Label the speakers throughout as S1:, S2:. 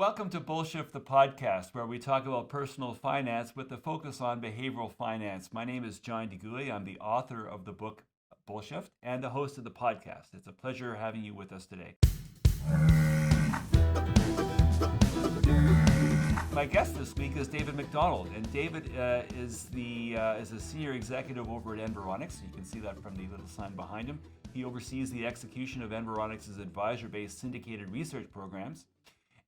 S1: Welcome to Bullshift, the podcast, where we talk about personal finance with a focus on behavioral finance. My name is John DeGuy. I'm the author of the book Bullshift and the host of the podcast. It's a pleasure having you with us today. My guest this week is David Macdonald, and David is a senior executive over at Environics. You can see that from the little sign behind him. He oversees the execution of Environics' advisor-based syndicated research programs,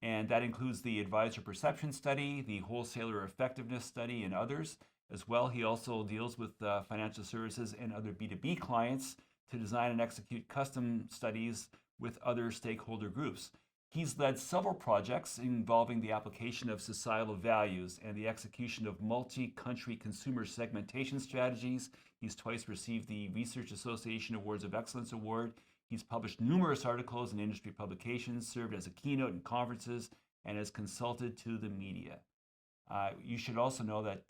S1: and that includes the advisor perception study, the wholesaler effectiveness study, and others. As well, he also deals with financial services and other B2B clients to design and execute custom studies with other stakeholder groups. He's led several projects involving the application of societal values and the execution of multi-country consumer segmentation strategies. He's twice received the Research Association Awards of Excellence Award. He's published numerous articles in industry publications, served as a keynote in conferences, and has consulted to the media. You should also know that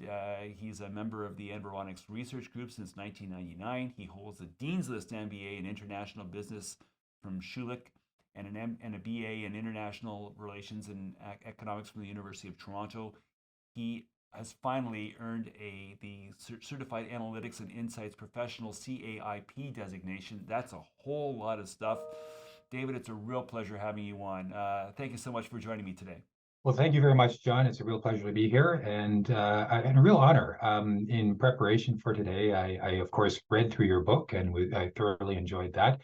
S1: he's a member of the Environics Research Group since 1999. He holds a Dean's List MBA in International Business from Schulich and a BA in International Relations and Economics from the University of Toronto. He has finally earned the Certified Analytics and Insights Professional CAIP designation. That's a whole lot of stuff. David, it's a real pleasure having you on. Thank you so much for joining me today.
S2: Well, thank you very much, John. It's a real pleasure to be here and a real honor. In preparation for today, I of course read through your book and I thoroughly enjoyed that.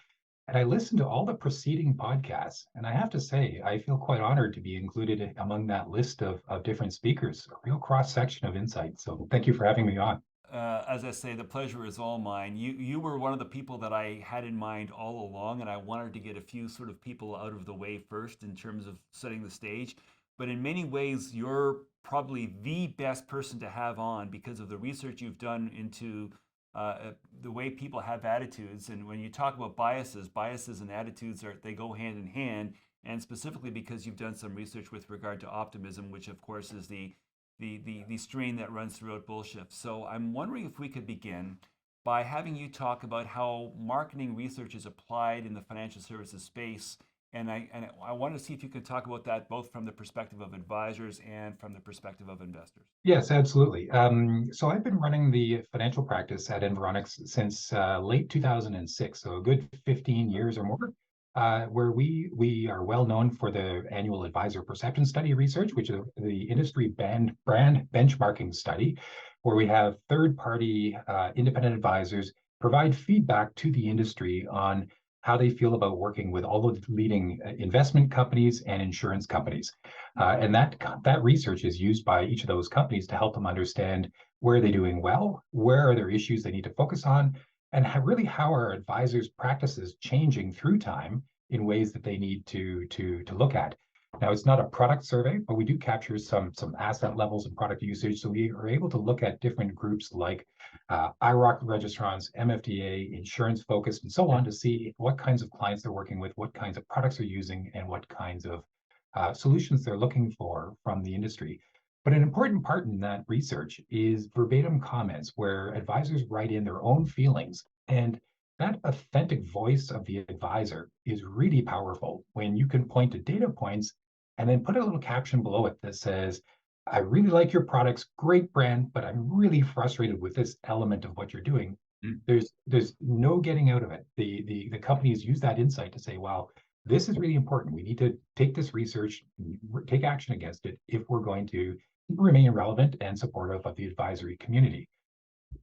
S2: And I listened to all the preceding podcasts, and I have to say, I feel quite honored to be included among that list of different speakers, a real cross-section of insight. So thank you for having me on.
S1: As I say, the pleasure is all mine. You were one of the people that I had in mind all along, and I wanted to get a few sort of people out of the way first in terms of setting the stage. But in many ways, you're probably the best person to have on because of the research you've done into the way people have attitudes. And when you talk about biases and attitudes they go hand in hand. And specifically because you've done some research with regard to optimism, which of course is the strain that runs throughout Bullshift. So I'm wondering if we could begin by having you talk about how marketing research is applied in the financial services space. And I want to see if you could talk about that both from the perspective of advisors and from the perspective of investors.
S2: Yes, absolutely. So I've been running the financial practice at Environics since late 2006, so a good 15 years or more, where we are well known for the annual advisor perception study research, which is the industry brand benchmarking study, where we have third-party independent advisors provide feedback to the industry on how they feel about working with all of the leading investment companies and insurance companies. And that research is used by each of those companies to help them understand where they're doing well, where are there issues they need to focus on, and how are advisors' practices changing through time in ways that they need to look at. Now, it's not a product survey, but we do capture some asset levels and product usage. So we are able to look at different groups like IROC registrants, MFDA, insurance focused, and so on to see what kinds of clients they're working with, what kinds of products they're using, and what kinds of solutions they're looking for from the industry. But an important part in that research is verbatim comments where advisors write in their own feelings. And that authentic voice of the advisor is really powerful when you can point to data points and then put a little caption below it that says, I really like your products, great brand, but I'm really frustrated with this element of what you're doing. There's no getting out of it. The companies use that insight to say, wow, this is really important. We need to take this research, take action against it if we're going to remain relevant and supportive of the advisory community.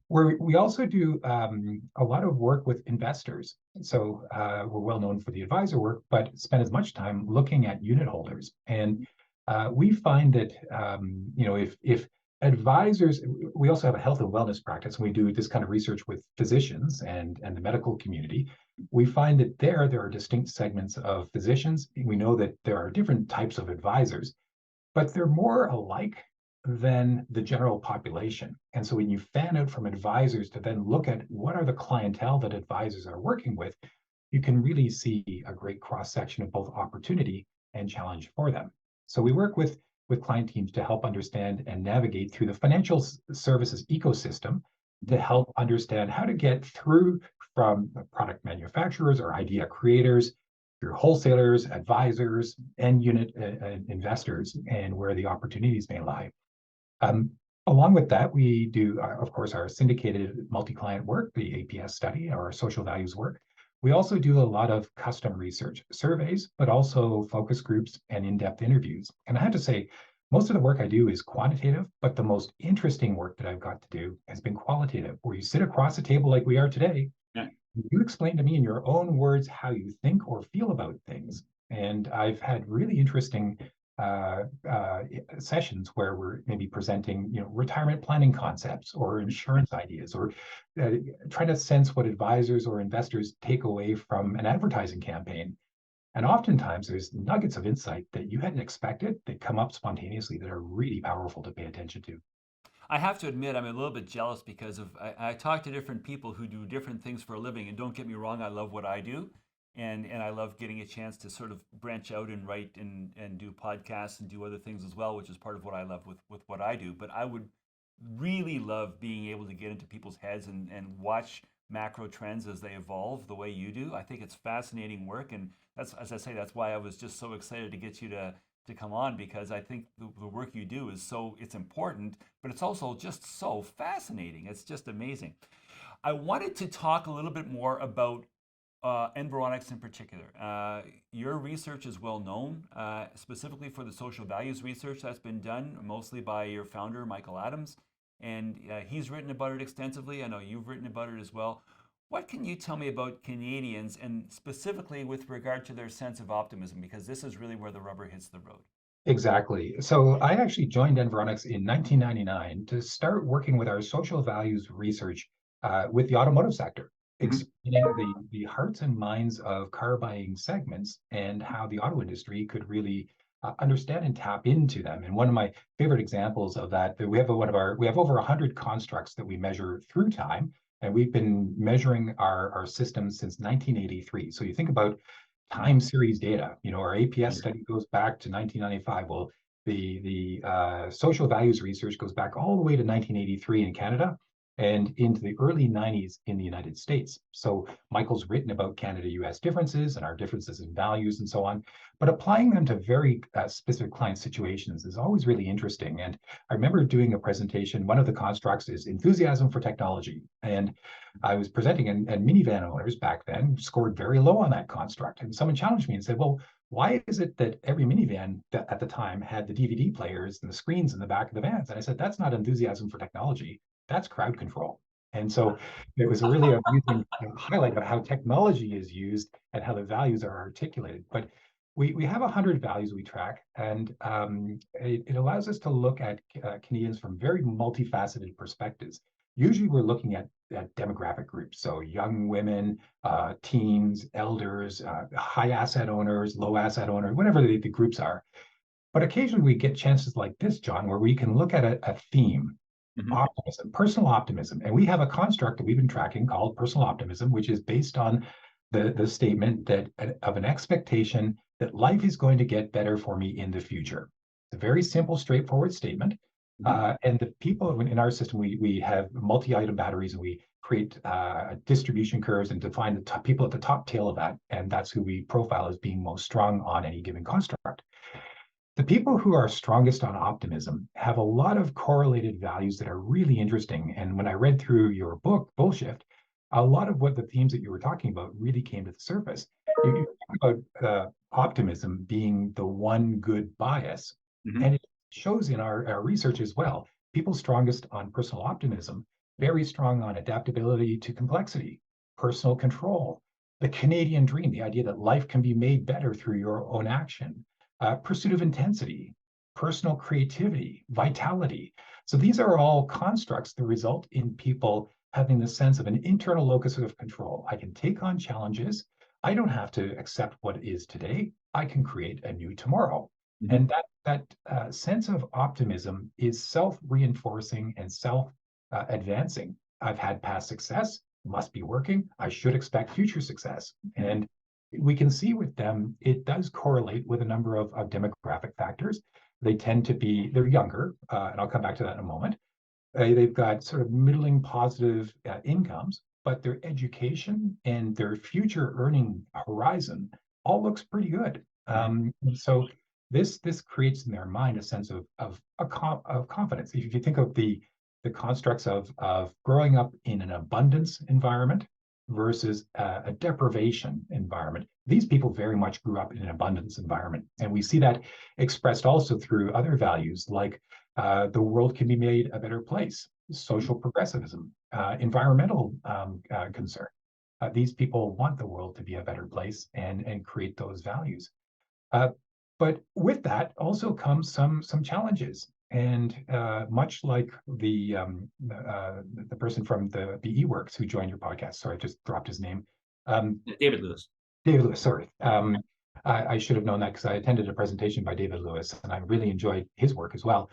S2: We also do a lot of work with investors. So we're well known for the advisor work, but spend as much time looking at unit holders. And we find that, if advisors, we also have a health and wellness practice, and we do this kind of research with physicians and the medical community. We find that there are distinct segments of physicians. We know that there are different types of advisors, but they're more alike than the general population. And so when you fan out from advisors to then look at what are the clientele that advisors are working with, you can really see a great cross-section of both opportunity and challenge for them. So we work with client teams to help understand and navigate through the financial services ecosystem to help understand how to get through from product manufacturers or idea creators through wholesalers, advisors, and unit investors, and where the opportunities may lie. Um, Along with that, we do, of course, our syndicated multi-client work, the APS study, our social values work. We also do a lot of custom research surveys, but also focus groups and in-depth interviews. And I have to say, most of the work I do is quantitative, but the most interesting work that I've got to do has been qualitative, where you sit across a table like we are today.
S1: Yeah.
S2: You explain to me in your own words how you think or feel about things. And I've had really interesting uh, uh, sessions where we're maybe presenting, retirement planning concepts or insurance ideas, or trying to sense what advisors or investors take away from an advertising campaign. And oftentimes there's nuggets of insight that you hadn't expected that come up spontaneously that are really powerful to pay attention to.
S1: I have to admit, I'm a little bit jealous because I talk to different people who do different things for a living. And don't get me wrong, I love what I do. And I love getting a chance to sort of branch out and write and do podcasts and do other things as well, which is part of what I love with what I do. But I would really love being able to get into people's heads and watch macro trends as they evolve the way you do. I think it's fascinating work. And that's, as I say, that's why I was just so excited to get you to come on, because I think the work you do is it's important, but it's also just so fascinating. It's just amazing. I wanted to talk a little bit more about Environics in particular. Your research is well known, specifically for the social values research that's been done mostly by your founder, Michael Adams, and he's written about it extensively. I know you've written about it as well. What can you tell me about Canadians, and specifically with regard to their sense of optimism? Because this is really where the rubber hits the road.
S2: Exactly. So I actually joined Environics in 1999 to start working with our social values research with the automotive sector,
S1: Mhm.
S2: explaining the hearts and minds of car buying segments and how the auto industry could really understand and tap into them. And one of my favorite examples of that, we have over 100 constructs that we measure through time, and we've been measuring our systems since 1983. So you think about time series data. Our APS study goes back to 1995. Well, the social values research goes back all the way to 1983 in Canada and into the early 90s in the United States. So Michael's written about Canada-US differences and our differences in values and so on, but applying them to very specific client situations is always really interesting. And I remember doing a presentation. One of the constructs is enthusiasm for technology. And I was presenting, and minivan owners back then scored very low on that construct. And someone challenged me and said, well, why is it that every minivan that at the time had the DVD players and the screens in the back of the vans? And I said, that's not enthusiasm for technology, that's crowd control. And so it was really a amusing highlight of how technology is used and how the values are articulated. But we have 100 values we track, and it allows us to look at Canadians from very multifaceted perspectives. Usually we're looking at demographic groups, so young women, teens, elders, high asset owners, low asset owners, whatever the groups are. But occasionally we get chances like this, John, where we can look at a theme,
S1: Mhm.
S2: optimism, personal optimism. And we have a construct that we've been tracking called personal optimism, which is based on the statement that of an expectation that life is going to get better for me in the future. It's a very simple, straightforward statement.
S1: Mhm.
S2: And the people in our system, we have multi-item batteries, and we create distribution curves and define the top people at the top tail of that. And that's who we profile as being most strong on any given construct. The people who are strongest on optimism have a lot of correlated values that are really interesting. And when I read through your book, Bullshift, a lot of what the themes that you were talking about really came to the surface. You talk about optimism being the one good bias,
S1: Mhm.
S2: and it shows in our research as well. People strongest on personal optimism, very strong on adaptability to complexity, personal control, the Canadian dream, the idea that life can be made better through your own action, pursuit of intensity, personal creativity, vitality. So these are all constructs that result in people having the sense of an internal locus of control. I can take on challenges. I don't have to accept what is today. I can create a new tomorrow.
S1: Mhm.
S2: And that sense of optimism is self-reinforcing and self-advancing. I've had past success, must be working. I should expect future success.
S1: Mhm.
S2: And we can see with them, it does correlate with a number of demographic factors. They tend to be, they're younger, and I'll come back to that in a moment. They've got sort of middling positive incomes, but their education and their future earning horizon all looks pretty good. So this creates in their mind a sense of confidence. If you think of the constructs of growing up in an abundance environment versus a deprivation environment, these people very much grew up in an abundance environment, and we see that expressed also through other values like the world can be made a better place, social progressivism, environmental concern. These people want the world to be a better place and create those values. Uh, but with that also comes some challenges. And much like the person from the eWorks who joined your podcast, sorry, I just dropped his name.
S1: David Lewis.
S2: David Lewis, sorry. I should have known that because I attended a presentation by David Lewis, and I really enjoyed his work as well.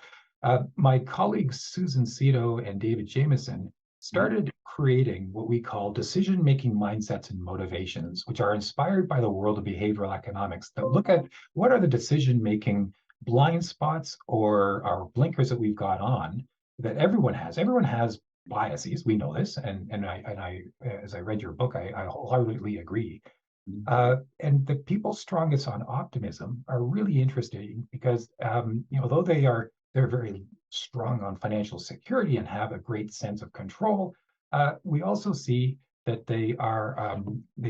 S2: My colleagues Susan Cito and David Jameson started creating what we call decision-making mindsets and motivations, which are inspired by the world of behavioral economics that look at what are the decision-making blind spots or blinkers that we've got on that everyone has. Everyone has biases. We know this, and I as I read your book, I wholeheartedly agree. And the people strongest on optimism are really interesting because although they're very strong on financial security and have a great sense of control, we also see that they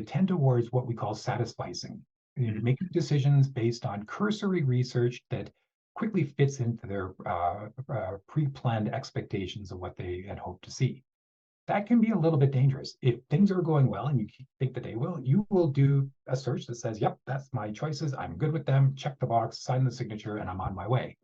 S2: tend towards what we call satisficing, making decisions based on cursory research that quickly fits into their pre-planned expectations of what they had hoped to see. That can be a little bit dangerous. If things are going well and you think that they will, you will do a search that says, yep, that's my choices. I'm good with them. Check the box, sign the signature, and I'm on my way.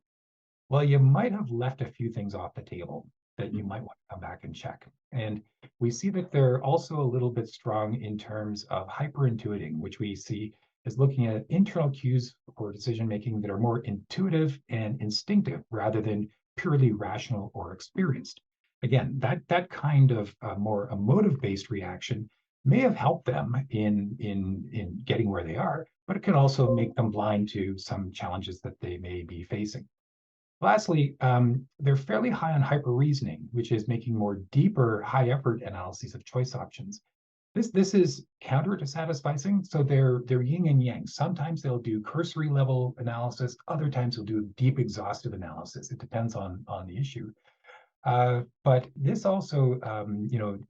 S2: Well, you might have left a few things off the table that you might want to come back and check. And we see that they're also a little bit strong in terms of hyperintuiting, which we see as looking at internal cues for decision making that are more intuitive and instinctive rather than purely rational or experienced. Again, that kind of more emotive-based reaction may have helped them in getting where they are, but it can also make them blind to some challenges that they may be facing. Lastly, they're fairly high on hyper-reasoning, which is making more deeper, high-effort analyses of choice options. This is counter to satisficing, so they're yin and yang. Sometimes they'll do cursory level analysis, other times they'll do deep, exhaustive analysis. It depends on the issue. But this also,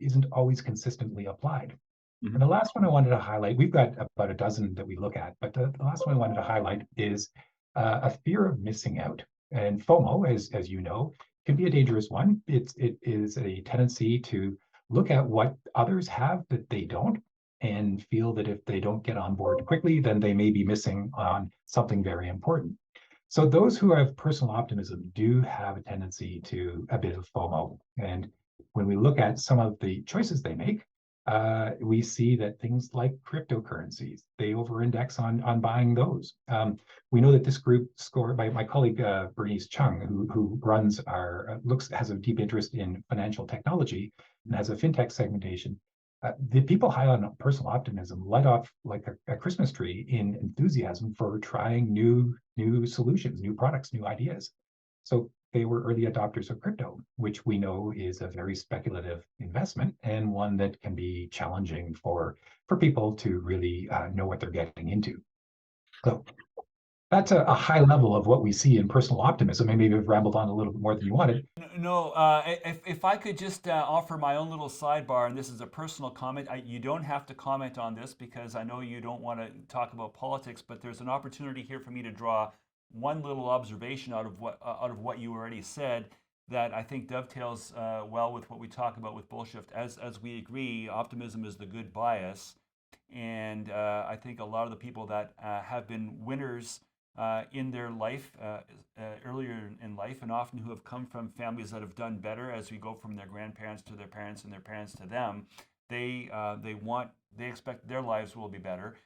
S2: isn't always consistently applied. And the last one I wanted to highlight, we've got about a dozen that we look at, but the last one I wanted to highlight is a fear of missing out. And FOMO, as you know, can be a dangerous one. It is a tendency to look at what others have that they don't and feel that if they don't get on board quickly, then they may be missing on something very important. So those who have personal optimism do have a tendency to a bit of FOMO. And when we look at some of the choices they make, we see that things like cryptocurrencies, they over-index on buying those. We know that this group scored by my colleague Bernice Chung, who runs has a deep interest in financial technology and has a fintech segmentation. The people high on personal optimism light off like a Christmas tree in enthusiasm for trying new solutions, new products, new ideas. So they were early adopters of crypto, which we know is a very speculative investment and one that can be challenging for people to really know what they're getting into. So that's a high level of what we see in personal optimism. And maybe I've rambled on a little bit more than you wanted.
S1: No, if I could just offer my own little sidebar, and this is a personal comment, you don't have to comment on this because I know you don't want to talk about politics, but there's an opportunity here for me to draw one little observation out of what you already said that I think dovetails well with what we talk about with bullshit. As we agree, optimism is the good bias, and I think a lot of the people that have been winners in their life, earlier in life, and often who have come from families that have done better as we go from their grandparents to their parents and their parents to them. They expect their lives will be better.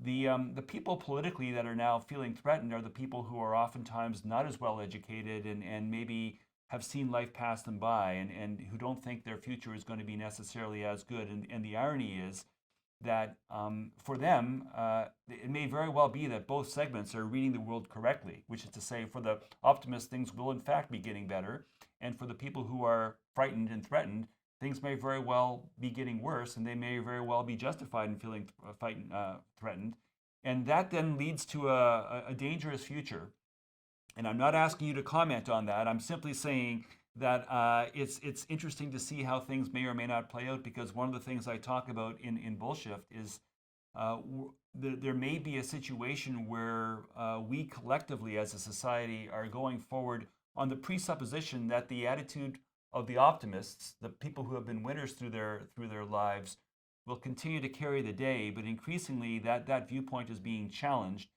S1: The people politically that are now feeling threatened are the people who are oftentimes not as well educated and maybe have seen life pass them by and who don't think their future is going to be necessarily as good. And the irony is that for them, it may very well be that both segments are reading the world correctly, which is to say, for the optimists, things will in fact be getting better. And for the people who are frightened and threatened, things may very well be getting worse, and they may very well be justified in feeling threatened. And that then leads to a dangerous future. And I'm not asking you to comment on that. I'm simply saying that it's interesting to see how things may or may not play out, because one of the things I talk about in Bullshift is there may be a situation where we collectively as a society are going forward on the presupposition that the attitude of the optimists, the people who have been winners through their lives, will continue to carry the day, but increasingly that viewpoint is being challenged.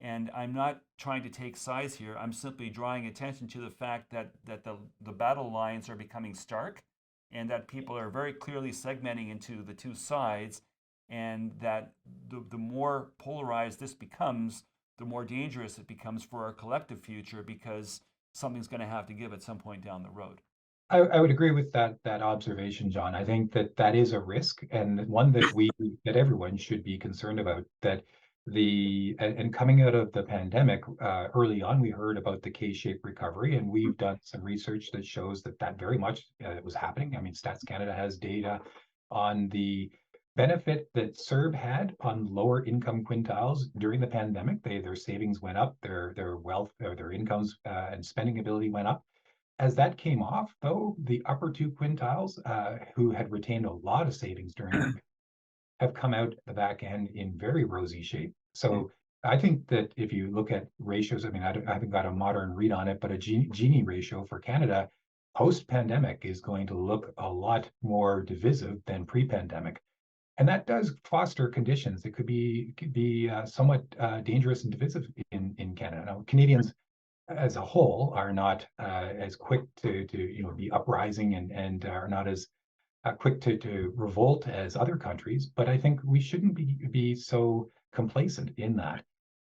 S1: And I'm not trying to take sides here. I'm simply drawing attention to the fact that the battle lines are becoming stark, and that people are very clearly segmenting into the two sides, and that the more polarized this becomes, the more dangerous it becomes for our collective future, because something's going to have to give at some point down the road.
S2: I would agree with that observation, John. I think that is a risk, and one that everyone should be concerned about. That and coming out of the pandemic, early on, we heard about the K-shaped recovery, and we've done some research that shows that very much was happening. I mean, Stats Canada has data on the benefit that CERB had on lower income quintiles during the pandemic. Their savings went up, their wealth, or their incomes and spending ability went up. As that came off, though, the upper two quintiles, who had retained a lot of savings during the have come out the back end in very rosy shape. So I think that if you look at ratios, I mean, I haven't got a modern read on it, but a Gini ratio for Canada post-pandemic is going to look a lot more divisive than pre-pandemic. And that does foster conditions that could be somewhat dangerous and divisive in Canada. Now, Canadians as a whole are not as quick to be uprising and are not as quick to revolt as other countries, but I think we shouldn't be so complacent in that.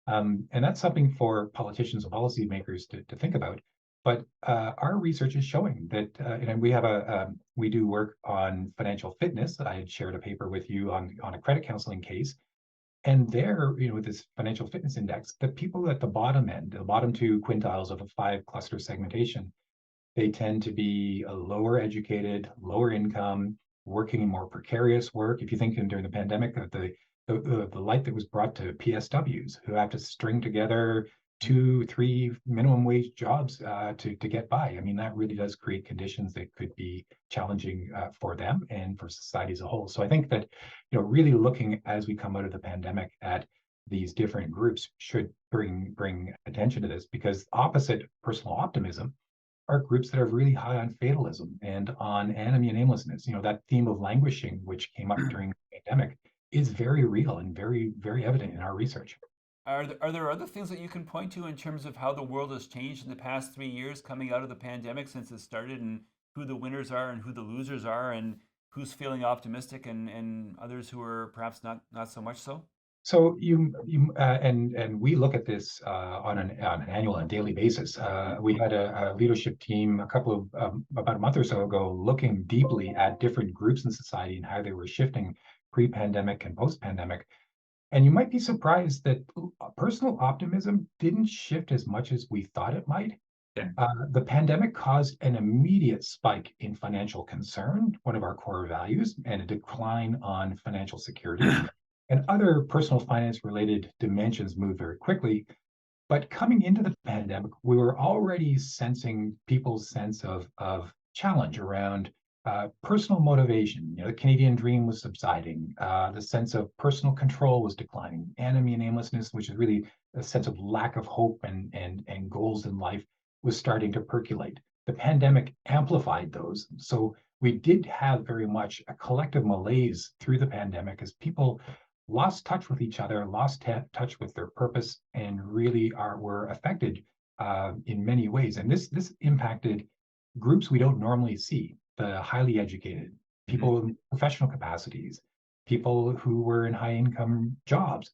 S2: And that's something for politicians and policymakers to think about. But our research is showing that, and we do work on financial fitness. I had shared a paper with you on a credit counseling case, and there, with this financial fitness index, the people at the bottom end, the bottom two quintiles of a 5-cluster segmentation, they tend to be a lower educated, lower income, working in more precarious work. If you think during the pandemic of the light that was brought to PSWs who have to string together 2-3 minimum wage jobs to get by. I mean, that really does create conditions that could be challenging for them and for society as a whole. So I think that, really looking as we come out of the pandemic at these different groups should bring attention to this, because opposite personal optimism are groups that are really high on fatalism and on enemy and aimlessness. That theme of languishing, which came up during the pandemic, is very real and very, very evident in our research.
S1: Are there other things that you can point to in terms of how the world has changed in the past 3 years coming out of the pandemic since it started, and who the winners are and who the losers are, and who's feeling optimistic and others who are perhaps not so much so?
S2: So and we look at this on an annual and daily basis. We had a leadership team about a month or so ago looking deeply at different groups in society and how they were shifting pre-pandemic and post-pandemic. And you might be surprised that personal optimism didn't shift as much as we thought it might.
S1: Yeah.
S2: The pandemic caused an immediate spike in financial concern, one of our core values, and a decline on financial security. And other personal finance related dimensions moved very quickly. But coming into the pandemic, we were already sensing people's sense of challenge around personal motivation. The Canadian dream was subsiding. The sense of personal control was declining. Enemy and aimlessness, which is really a sense of lack of hope and goals in life, was starting to percolate. The pandemic amplified those. So we did have very much a collective malaise through the pandemic as people lost touch with each other, lost touch with their purpose, and really were affected in many ways. And this impacted groups we don't normally see: the highly educated, people in professional capacities, people who were in high income jobs,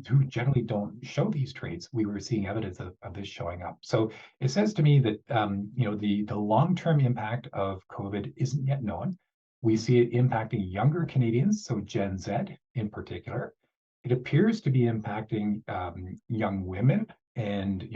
S2: who generally don't show these traits. We were seeing evidence of this showing up. So it says to me that the long-term impact of COVID isn't yet known. We see it impacting younger Canadians, so Gen Z in particular. It appears to be impacting young women and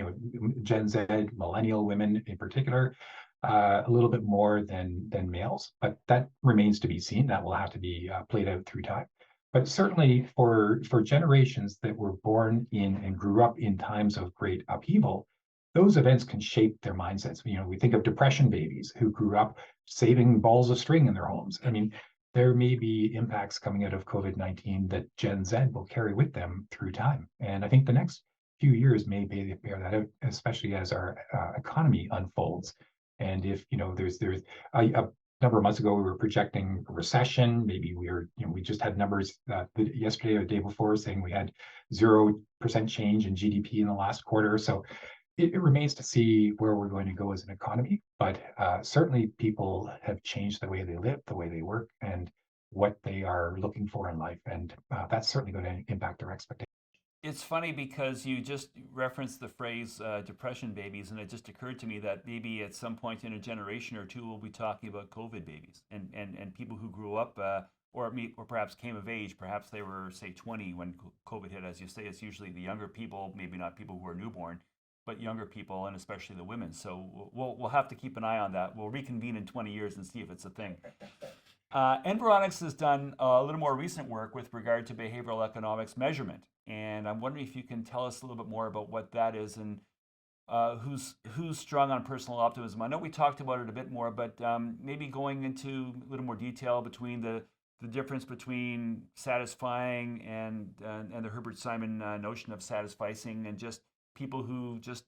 S2: Gen Z, millennial women in particular, a little bit more than males, but that remains to be seen. That will have to be played out through time. But certainly for generations that were born in and grew up in times of great upheaval, those events can shape their mindsets. We think of depression babies who grew up saving balls of string in their homes. I mean, there may be impacts coming out of COVID-19 that Gen Z will carry with them through time. And I think the next few years may bear that out, especially as our economy unfolds. And if there's a number of months ago, we were projecting a recession. Maybe we just had numbers yesterday or the day before saying we had 0% change in GDP in the last quarter. So it remains to see where we're going to go as an economy. But certainly people have changed the way they live, the way they work, and what they are looking for in life. And that's certainly going to impact their expectations.
S1: It's funny because you just referenced the phrase depression babies, and it just occurred to me that maybe at some point in a generation or two, we'll be talking about COVID babies and people who grew up or perhaps came of age. Perhaps they were, say, 20 when COVID hit. As you say, it's usually the younger people, maybe not people who are newborn, but younger people, and especially the women. So we'll have to keep an eye on that. We'll reconvene in 20 years and see if it's a thing. Environics has done a little more recent work with regard to behavioral economics measurement, and I'm wondering if you can tell us a little bit more about what that is and who's strong on personal optimism. I know we talked about it a bit more, but maybe going into a little more detail between the difference between satisfying and the Herbert Simon notion of satisficing, and just people who just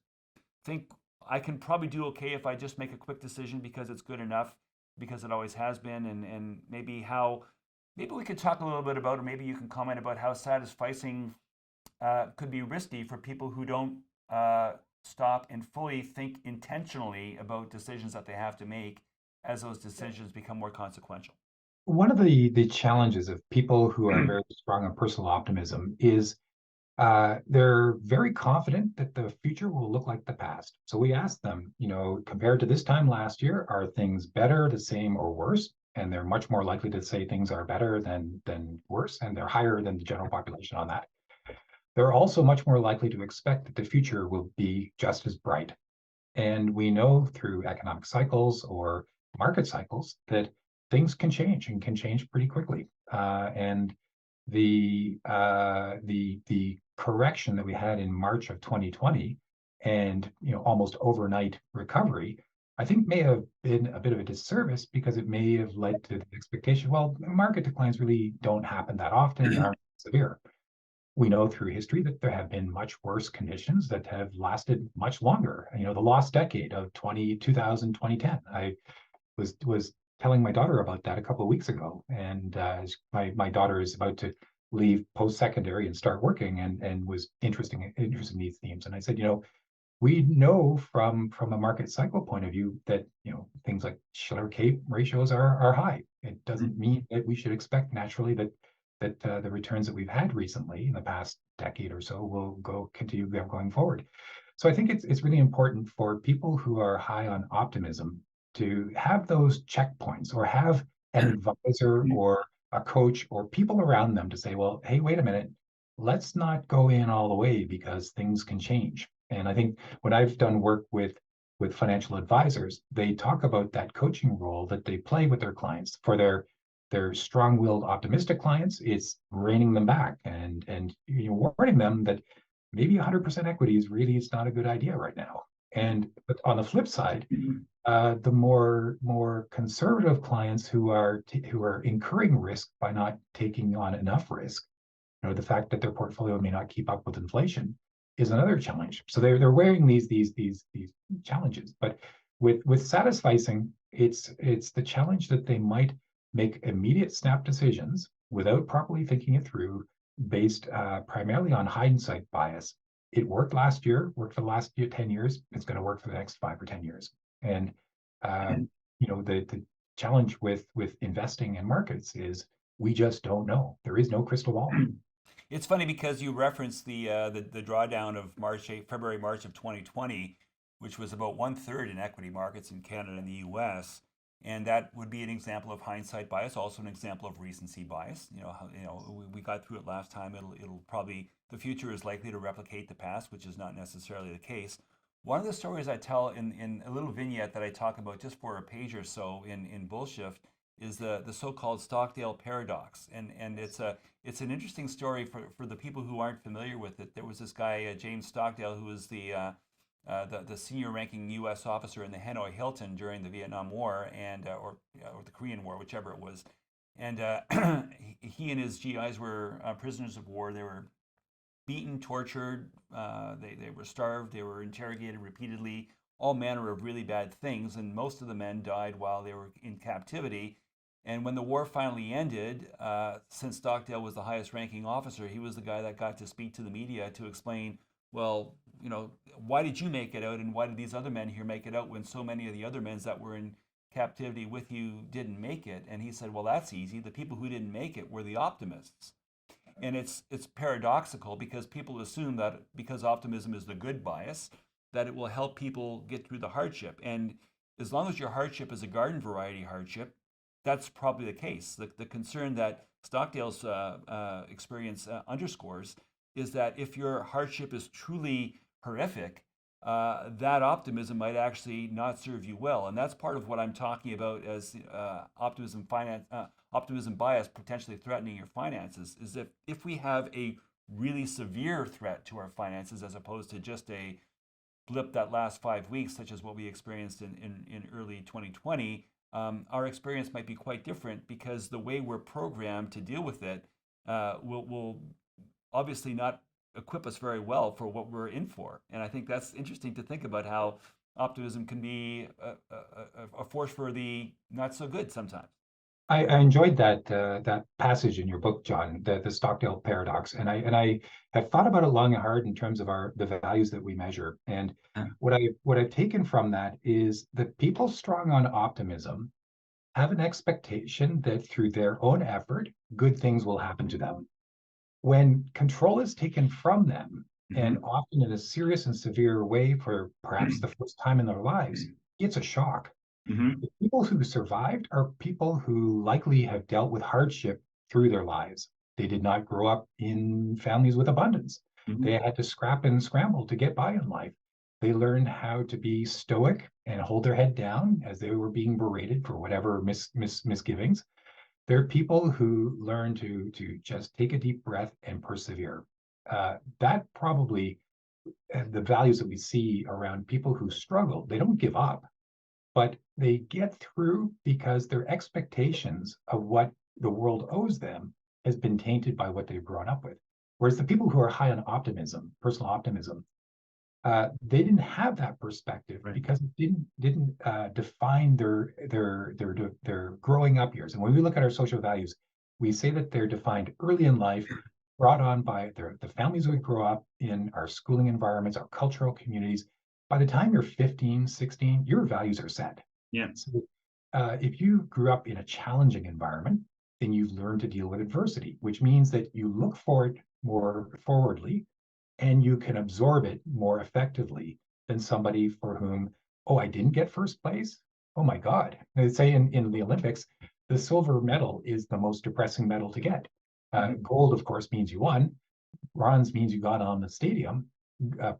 S1: think I can probably do okay if I just make a quick decision because it's good enough, because it always has been, and maybe we could talk a little bit about, or maybe you can comment about how satisficing could be risky for people who don't stop and fully think intentionally about decisions that they have to make as those decisions become more consequential.
S2: One of the challenges of people who are very strong on personal optimism is they're very confident that the future will look like the past. So we asked them, compared to this time last year, are things better, the same, or worse? And they're much more likely to say things are better than worse, and they're higher than the general population on that. They're also much more likely to expect that the future will be just as bright. And we know through economic cycles or market cycles that things can change and can change pretty quickly. And the correction that we had in March of 2020 and almost overnight recovery, I think may have been a bit of a disservice because it may have led to the expectation, well, market declines really don't happen that often and aren't severe. We know through history that there have been much worse conditions that have lasted much longer. The lost decade of 2000, 2010. I was telling my daughter about that a couple of weeks ago, and my daughter is about to leave post-secondary and start working, and was interested in these themes. And I said, we know from a market cycle point of view that things like Shiller-Cape ratios are high. It doesn't mean that we should expect naturally that the returns that we've had recently in the past decade or so will continue going forward. So I think it's really important for people who are high on optimism to have those checkpoints, or have an advisor or a coach or people around them to say, well, hey, wait a minute, let's not go in all the way because things can change. And I think when I've done work with financial advisors, they talk about that coaching role that they play with their clients. For their strong-willed, optimistic clients, it's reining them back and warning them that maybe 100% equities really is not a good idea right now. But on the flip side, the more conservative clients who are incurring risk by not taking on enough risk, the fact that their portfolio may not keep up with inflation is another challenge. So they're wearing these challenges. But with satisficing, it's the challenge that they might make immediate snap decisions without properly thinking it through, based primarily on hindsight bias. It worked last year, worked for the last 10 years. It's going to work for the next 5 or 10 years. And the challenge with investing in markets is we just don't know. There is no crystal ball.
S1: It's funny because you referenced the drawdown of February, March of 2020, which was about 1/3 in equity markets in Canada and the U.S. And that would be an example of hindsight bias, also an example of recency bias. We got through it last time. It'll probably, the future is likely to replicate the past, which is not necessarily the case. One of the stories I tell in a little vignette that I talk about just for a page or so in Bullshift is the so-called Stockdale paradox, and it's an interesting story for the people who aren't familiar with it. There was this guy James Stockdale who was the senior-ranking U.S. officer in the Hanoi Hilton during the Vietnam War or the Korean War, whichever it was, and he and his GIs were prisoners of war. They were beaten, tortured, they were starved, they were interrogated repeatedly, all manner of really bad things, and most of the men died while they were in captivity. And when the war finally ended, since Stockdale was the highest ranking officer, he was the guy that got to speak to the media to explain, well, why did you make it out and why did these other men here make it out when so many of the other men that were in captivity with you didn't make it? And he said, well, that's easy. The people who didn't make it were the optimists. And it's paradoxical because people assume that because optimism is the good bias, that it will help people get through the hardship. And as long as your hardship is a garden variety hardship, that's probably the case. The concern that Stockdale's experience underscores is that if your hardship is truly horrific, that optimism might actually not serve you well. And that's part of what I'm talking about as optimism bias potentially threatening your finances. Is that if we have a really severe threat to our finances as opposed to just a blip that lasts 5 weeks, such as what we experienced in early 2020, our experience might be quite different because the way we're programmed to deal with it will obviously not equip us very well for what we're in for. And I think that's interesting to think about how optimism can be a force for the not so good sometimes.
S2: I enjoyed that passage in your book, John, the Stockdale paradox, and I have thought about it long and hard in terms of the values that we measure. And what I've taken from that is that people strong on optimism have an expectation that through their own effort, good things will happen to them. When control is taken from them, and often in a serious and severe way for perhaps the first time in their lives, it's a shock. The people who survived are people who likely have dealt with hardship through their lives. They did not grow up in families with abundance. They had to scrap and scramble to get by in life. They learned how to be stoic and hold their head down as they were being berated for whatever misgivings. There are people who learn to just take a deep breath and persevere. That probably the values that we see around people who struggle, they don't give up, but they get through because their expectations of what the world owes them has been tainted by what they've grown up with. Whereas the people who are high on optimism, personal optimism, they didn't have that perspective because it didn't define their growing up years. And when we look at our social values, we say that they're defined early in life, brought on by the families we grow up in, our schooling environments, our cultural communities. By the time you're 15, 16, your values are set.
S1: Yeah.
S2: So if you grew up in a challenging environment, then you've learned to deal with adversity, which means that you look for it more forwardly and you can absorb it more effectively than somebody for whom, oh, I didn't get first place. Oh my God. They say in the Olympics, the silver medal is the most depressing medal to get. Gold, of course, means you won. Bronze means you got on the stadium.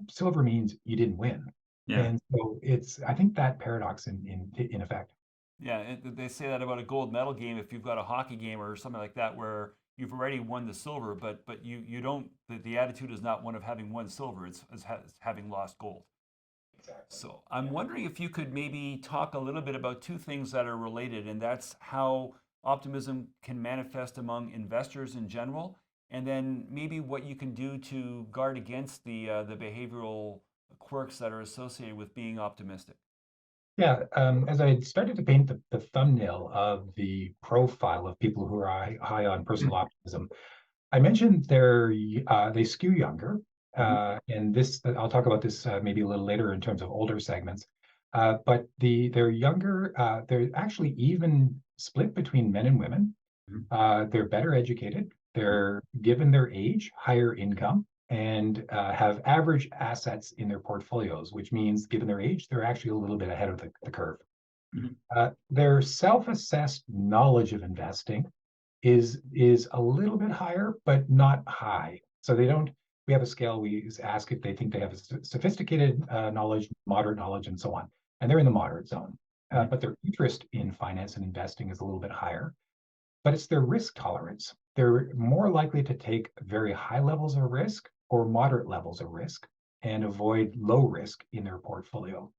S2: Silver means you didn't win.
S1: Yeah.
S2: And so I think that paradox in effect.
S1: Yeah, and they say that about a gold medal game if you've got a hockey game or something like that where you've already won the silver, but you don't. The attitude is not one of having won silver; it's having lost gold.
S2: Exactly.
S1: So I'm wondering if you could maybe talk a little bit about two things that are related, and that's how optimism can manifest among investors in general, and then maybe what you can do to guard against the behavioral quirks that are associated with being optimistic.
S2: Yeah, as I started to paint the thumbnail of the profile of people who are high on personal optimism, I mentioned they skew younger, and this I'll talk about this maybe a little later in terms of older segments. But they're younger. They're actually even split between men and women. They're better educated. They're given their age, higher income, and have average assets in their portfolios, which means given their age, they're actually a little bit ahead of the curve. Their self-assessed knowledge of investing is a little bit higher, but not high. So they don't. We have a scale. We ask if they think they have a sophisticated knowledge, moderate knowledge, and so on, and they're in the moderate zone. but their interest in finance and investing is a little bit higher. But it's their risk tolerance. They're more likely to take very high levels of risk or moderate levels of risk and avoid low risk in their portfolio.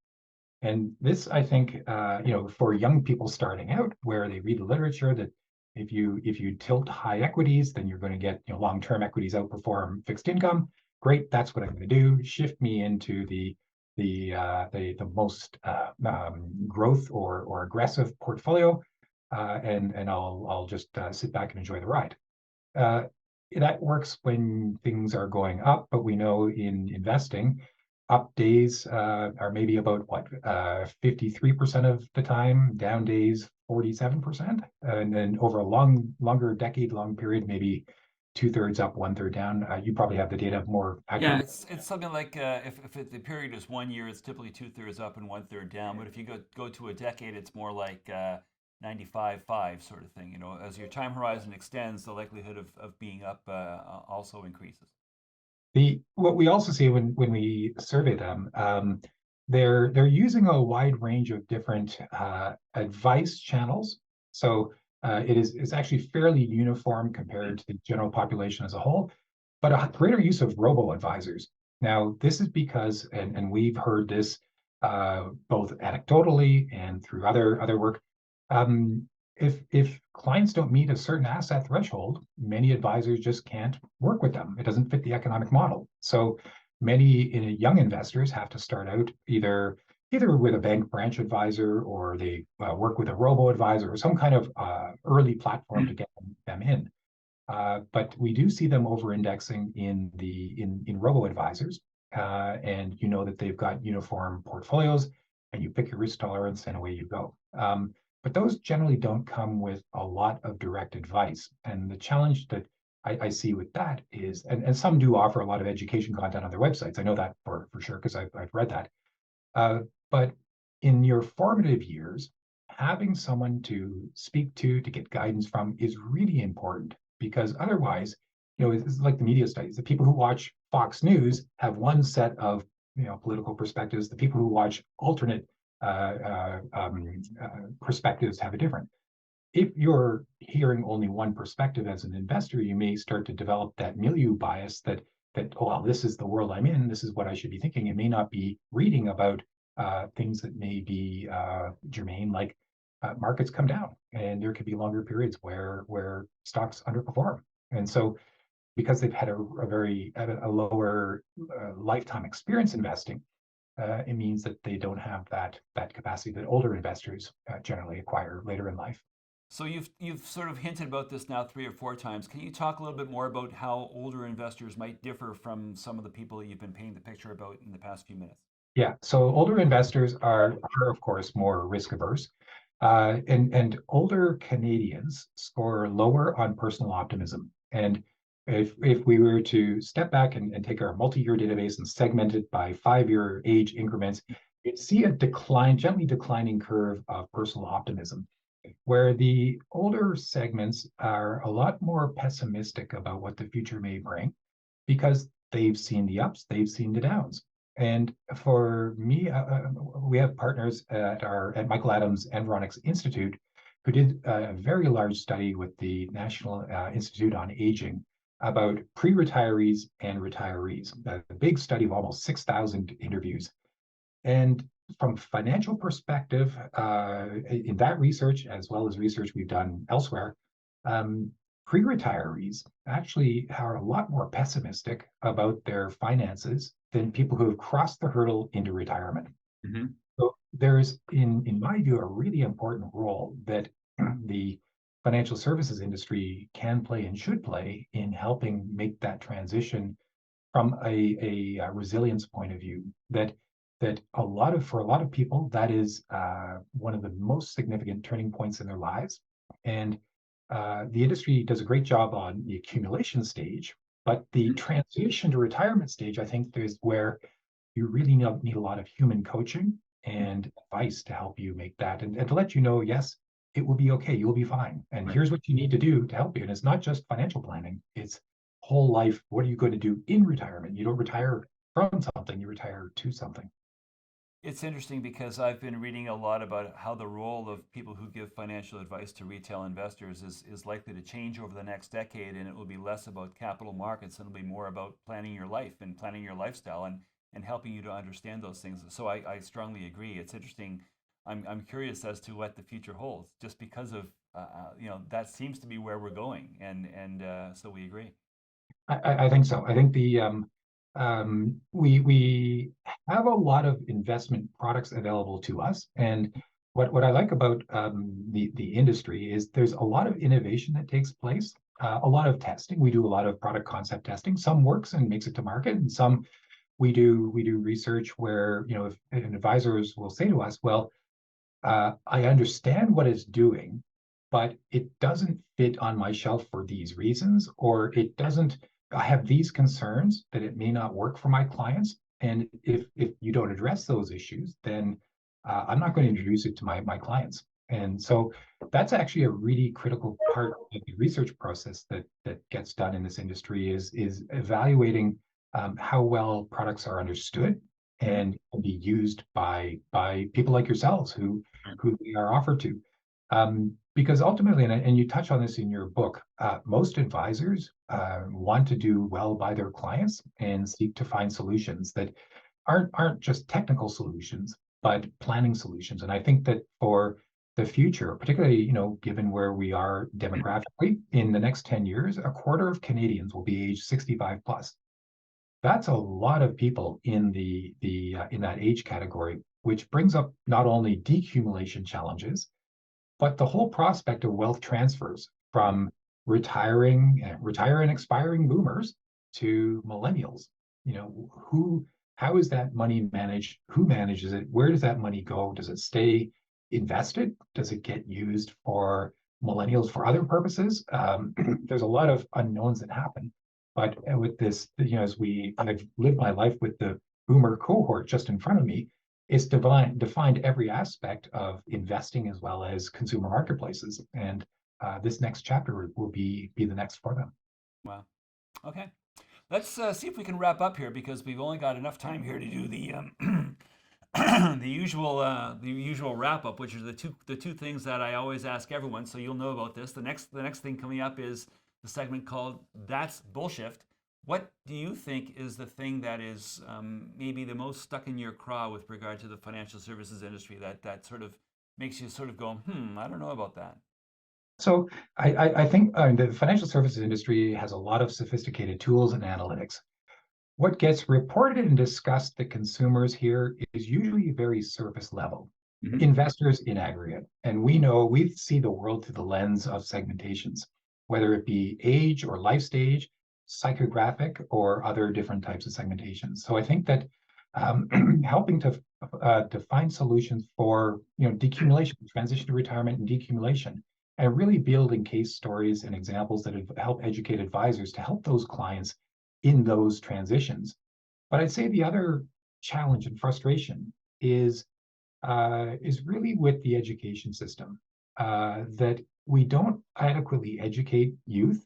S2: And this, I think, for young people starting out, where they read the literature that if you tilt high equities, then you're going to get long-term equities outperform fixed income. Great, that's what I'm going to do. Shift me into the most growth or aggressive portfolio, and I'll just sit back and enjoy the ride. That works when things are going up, but we know in investing, up days are maybe about 53% of the time, down days 47%, and then over a longer decade-long period, maybe 2/3 up, 1/3 down. You probably have the data more
S1: Yeah,
S2: accurate.
S1: it's something like if the period is 1 year, it's typically 2/3 up and 1/3 down. But if you go to a decade, it's more like 95/5 sort of thing. As your time horizon extends, the likelihood of being up also increases.
S2: What we also see when we survey them, they're using a wide range of different advice channels. So it's actually fairly uniform compared to the general population as a whole, but a greater use of robo-advisors. Now, this is because, and we've heard this both anecdotally and through other work, if clients don't meet a certain asset threshold, many advisors just can't work with them. It doesn't fit the economic model. So many young investors have to start out either with a bank branch advisor, or they work with a robo advisor or some kind of early platform to get them in. But we do see them over-indexing in robo advisors, and that they've got uniform portfolios, and you pick your risk tolerance and away you go. But those generally don't come with a lot of direct advice. And the challenge that I see with that is, and some do offer a lot of education content on their websites. I know that for sure, because I've read that. But in your formative years, having someone to speak to get guidance from is really important, because otherwise, it's like the media studies. The people who watch Fox News have one set of political perspectives. The people who watch alternate perspectives have a different. If you're hearing only one perspective as an investor, you may start to develop that milieu bias that oh, well, this is the world I'm in. This is what I should be thinking. It may not be reading about things that may be germane, like markets come down, and there could be longer periods where stocks underperform. And so, because they've had a lower lifetime experience investing, it means that they don't have that capacity that older investors generally acquire later in life.
S1: So you've sort of hinted about this now 3 or 4 times. Can you talk a little bit more about how older investors might differ from some of the people that you've been painting the picture about in the past few minutes?
S2: Yeah, so older investors are of course more risk averse, and older Canadians score lower on personal optimism. And if we were to step back and take our multi-year database and segment it by 5-year age increments, you'd see a gently declining curve of personal optimism, where the older segments are a lot more pessimistic about what the future may bring, because they've seen the ups, they've seen the downs. And for me, we have partners at Michael Adams Environics Institute who did a very large study with the National Institute on Aging about pre-retirees and retirees, a big study of almost 6,000 interviews. And from a financial perspective, in that research, as well as research we've done elsewhere, pre-retirees actually are a lot more pessimistic about their finances than people who have crossed the hurdle into retirement.
S1: Mm-hmm.
S2: So there's, in my view, a really important role that the financial services industry can play and should play in helping make that transition from a resilience point of view. That for a lot of people, that is one of the most significant turning points in their lives. And the industry does a great job on the accumulation stage, but the transition to retirement stage, I think, is where you really need a lot of human coaching and advice to help you make that, and to let you know, yes, it will be okay, you'll be fine, and here's what you need to do to help you. And it's not just financial planning, it's whole life. What are you going to do in retirement? You don't retire from something, you retire to something.
S1: It's interesting because I've been reading a lot about how the role of people who give financial advice to retail investors is likely to change over the next decade, and it will be less about capital markets and it'll be more about planning your life and planning your lifestyle and helping you to understand those things. So I strongly agree. It's interesting. I'm curious as to what the future holds, just because of that seems to be where we're going, and so we agree.
S2: I think so. I think we have a lot of investment products available to us, and what I like about the industry is there's a lot of innovation that takes place, a lot of testing. We do a lot of product concept testing. Some works and makes it to market, and some we do research where if advisors will say to us, well, I understand what it's doing, but it doesn't fit on my shelf for these reasons, or it doesn't, I have these concerns that it may not work for my clients. And if you don't address those issues, then I'm not going to introduce it to my clients. And so that's actually a really critical part of the research process that gets done in this industry is evaluating how well products are understood
S1: Mhm.
S2: and can be used by people like yourselves who they are offered to. Because ultimately, and you touch on this in your book, most advisors want to do well by their clients and seek to find solutions that aren't just technical solutions, but planning solutions. And I think that for the future, particularly, given where we are demographically, in the next 10 years, a quarter of Canadians will be age 65 plus. That's a lot of people in that age category, which brings up not only decumulation challenges, but the whole prospect of wealth transfers from retire and expiring boomers to millennials. Who how is that money managed? Who manages it? Where does that money go? Does it stay invested? Does it get used for millennials for other purposes? There's a lot of unknowns that happen. But with this, I've lived my life with the boomer cohort just in front of me. It's defined every aspect of investing as well as consumer marketplaces. And this next chapter will be the next for them.
S1: Wow. Okay. Let's see if we can wrap up here because we've only got enough time here to do the the usual wrap up, which are the two things that I always ask everyone. So you'll know about this. The next thing coming up is the segment called "That's Bullshit." What do you think is the thing that is maybe the most stuck in your craw with regard to the financial services industry that sort of makes you sort of go, I don't know about that.
S2: So I think the financial services industry has a lot of sophisticated tools and analytics. What gets reported and discussed to consumers here is usually very surface level.
S1: Hmm.
S2: Investors in aggregate. And we see the world through the lens of segmentations, whether it be age or life stage, psychographic, or other different types of segmentations. So I think that helping to find solutions for decumulation, transition to retirement and decumulation, and really building case stories and examples that help educate advisors to help those clients in those transitions. But I'd say the other challenge and frustration is really with the education system, that we don't adequately educate youth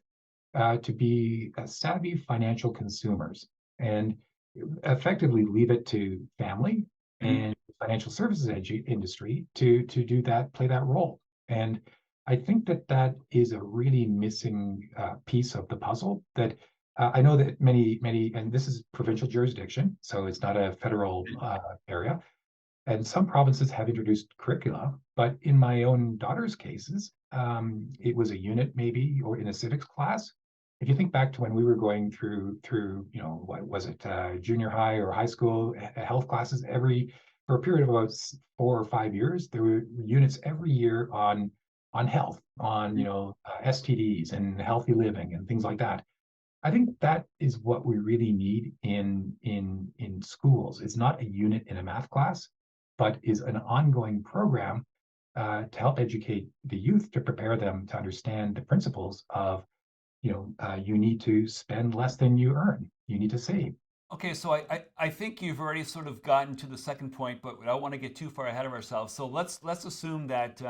S2: to be savvy financial consumers and effectively leave it to family
S1: Hmm.
S2: and financial services industry to do that, play that role. And I think that is a really missing piece of the puzzle that I know that many, and this is provincial jurisdiction, so it's not a federal area, and some provinces have introduced curricula, but in my own daughter's cases, it was a unit maybe or in a civics class. If you think back to when we were going through what was it, junior high or high school health classes, for a period of about 4 or 5 years, there were units every year on health, on STDs and healthy living and things like that. I think that is what we really need in schools. It's not a unit in a math class, but is an ongoing program to help educate the youth to prepare them to understand the principles of you need to spend less than you earn. You need to save.
S1: Okay, so I think you've already sort of gotten to the second point, but I don't want to get too far ahead of ourselves. So let's assume that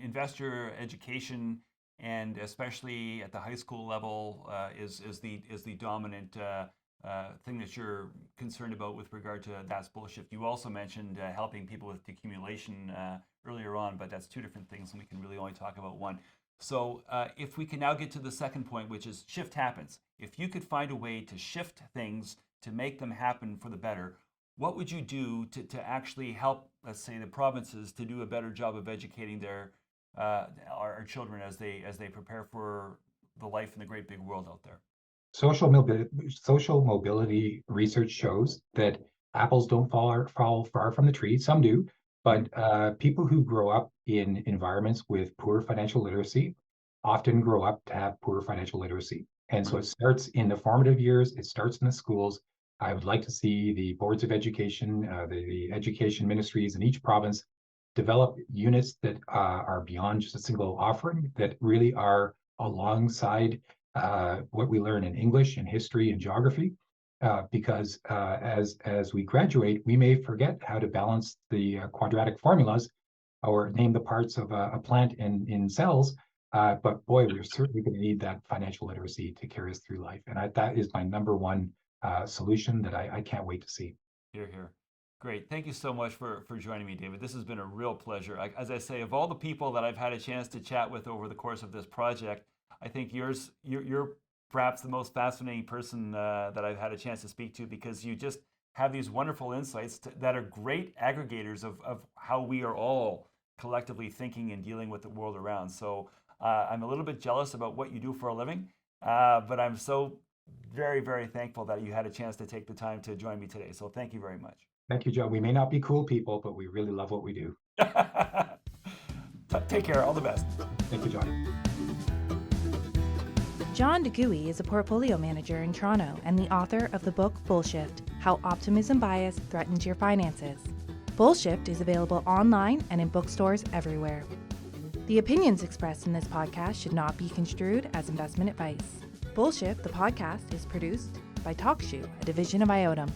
S1: investor education, and especially at the high school level, is the dominant thing that you're concerned about with regard to that's bullshit. You also mentioned helping people with decumulation earlier on, but that's two different things, and we can really only talk about one. So if we can now get to the second point, which is shift happens. If you could find a way to shift things to make them happen for the better, what would you do to actually help, let's say, the provinces to do a better job of educating their our children as they prepare for the life in the great big world out there?
S2: Social mobility research shows that apples don't fall far from the tree. Some do, but people who grow up in environments with poor financial literacy often grow up to have poor financial literacy. And so it starts in the formative years, it starts in the schools. I would like to see the boards of education, the education ministries in each province develop units that are beyond just a single offering, that really are alongside what we learn in English and history and geography, because as we graduate, we may forget how to balance the quadratic formulas or name the parts of a plant in cells. But boy, we're certainly going to need that financial literacy to carry us through life. And that is my number one solution that I can't wait to see.
S1: Here, here. Great. Thank you so much for joining me, David. This has been a real pleasure. As I say, of all the people that I've had a chance to chat with over the course of this project, I think you're perhaps the most fascinating person that I've had a chance to speak to, because you just have these wonderful insights that are great aggregators of how we are all collectively thinking and dealing with the world around. So I'm a little bit jealous about what you do for a living, but I'm so very, very thankful that you had a chance to take the time to join me today. So thank you very much.
S2: Thank you, Joe. We may not be cool people, but we really love what we do.
S1: Take care. All the best.
S2: Thank you, John.
S3: John DeGooey is a portfolio manager in Toronto and the author of the book Bullshift: How Optimism Bias Threatens Your Finances. Bullshift is available online and in bookstores everywhere. The opinions expressed in this podcast should not be construed as investment advice. Bullshift, the podcast, is produced by TalkShoe, a division of IOTM.